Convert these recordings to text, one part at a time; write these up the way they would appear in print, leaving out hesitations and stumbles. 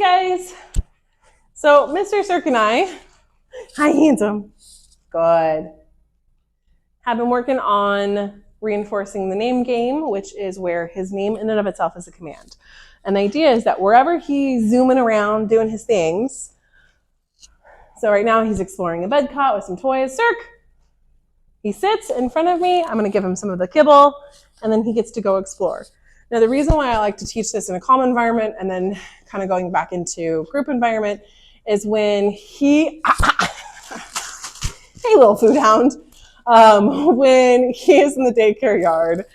guys. So Mr. Cirque and I, hi handsome, good, have been working on reinforcing the name game, which is where his name in and of itself is a command. And the idea is that wherever he's zooming around doing his things, so right now he's exploring a bed cot with some toys. Cirque! He sits in front of me, I'm gonna give him some of the kibble, and then he gets to go explore. Now the reason why I like to teach this in a calm environment and then kind of going back into group environment is when he, hey little food hound, when he is in the daycare yard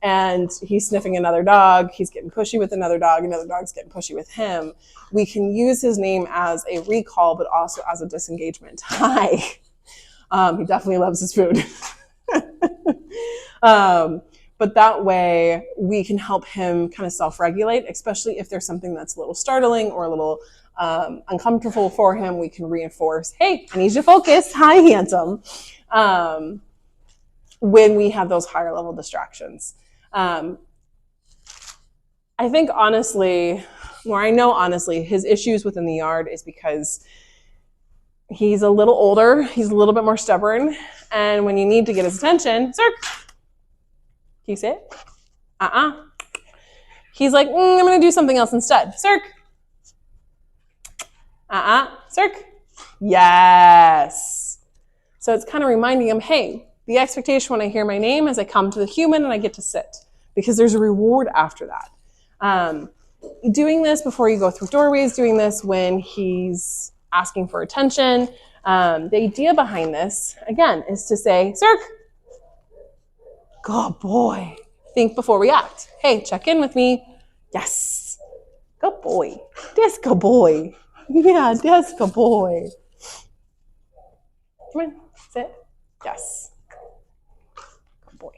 and he's sniffing another dog, he's getting pushy with another dog's getting pushy with him, we can use his name as a recall but also as a disengagement. Hi. He definitely loves his food. But that way we can help him kind of self-regulate, especially if there's something that's a little startling or a little uncomfortable for him. We can reinforce, hey, I need you to focus. Hi, handsome. When we have those higher level distractions. I think honestly, or I know honestly, his issues within the yard is because he's a little older, he's a little bit more stubborn, and when you need to get his attention, Cirque, can you sit? He's like, I'm gonna do something else instead. Cirque. Cirque. Yes. So it's kind of reminding him, hey, the expectation when I hear my name is I come to the human and I get to sit, because there's a reward after that. Doing this before you go through doorways, doing this when he's asking for attention. The idea behind this, again, is to say, Cirque, good boy. Think before we act. Hey, check in with me. Yes. Good boy. That's good boy. Yeah, that's good boy. Come on, sit. Yes. Good boy.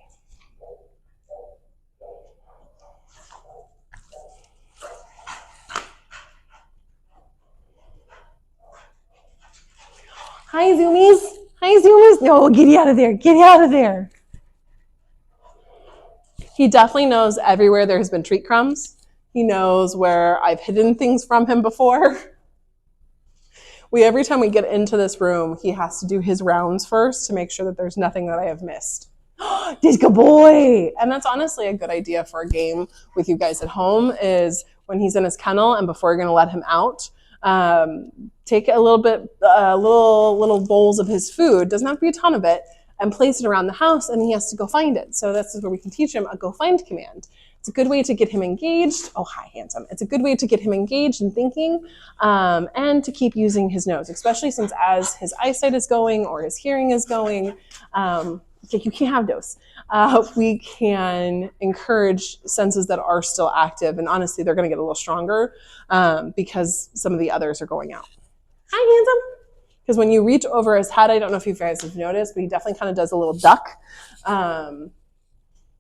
Hi, Zoomies. Hi, Zoomers. No, get out of there. Get out of there. He definitely knows everywhere there's been treat crumbs. He knows where I've hidden things from him before. Every time we get into this room, he has to do his rounds first to make sure that there's nothing that I have missed. This good boy. And that's honestly a good idea for a game with you guys at home, is when he's in his kennel and before you're going to let him out, take a little bit, little bowls of his food, doesn't have to be a ton of it, and place it around the house, and he has to go find it. So this is where we can teach him a go find command. It's a good way to get him engaged. Oh, hi, handsome. It's a good way to get him engaged in thinking and to keep using his nose, especially since as his eyesight is going or his hearing is going, you can't have those. We can encourage senses that are still active, and honestly, they're gonna get a little stronger because some of the others are going out. Hi, handsome. Because when you reach over his head, I don't know if you guys have noticed, but he definitely kind of does a little duck.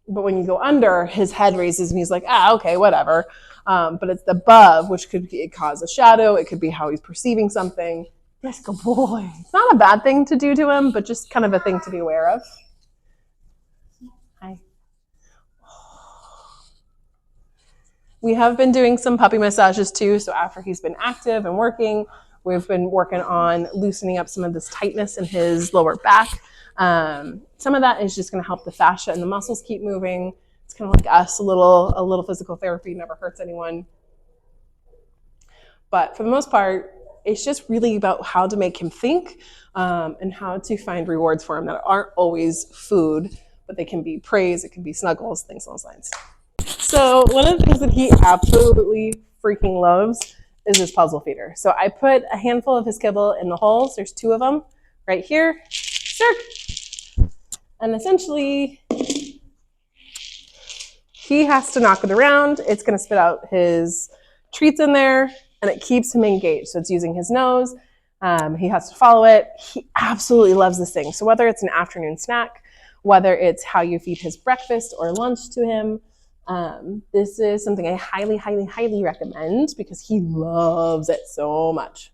But when you go under, his head raises and he's like, okay, whatever. But it's the above, which could cause a shadow. It could be how he's perceiving something. Yes, good boy. It's not a bad thing to do to him, but just kind of a thing to be aware of. Hi. We have been doing some puppy massages too. So after he's been active and working, we've been working on loosening up some of this tightness in his lower back. Some of that is just going to help the fascia and the muscles keep moving. It's kind of like us, a little physical therapy never hurts anyone. But for the most part, it's just really about how to make him think and how to find rewards for him that aren't always food, but they can be praise, it can be snuggles, things along those lines. So one of the things that he absolutely freaking loves is his puzzle feeder. So I put a handful of his kibble in the holes. There's 2 of them right here. Cirque. And essentially, he has to knock it around. It's going to spit out his treats in there, and it keeps him engaged. So it's using his nose. He has to follow it. He absolutely loves this thing. So whether it's an afternoon snack, whether it's how you feed his breakfast or lunch to him, this is something I highly, highly, highly recommend because he loves it so much.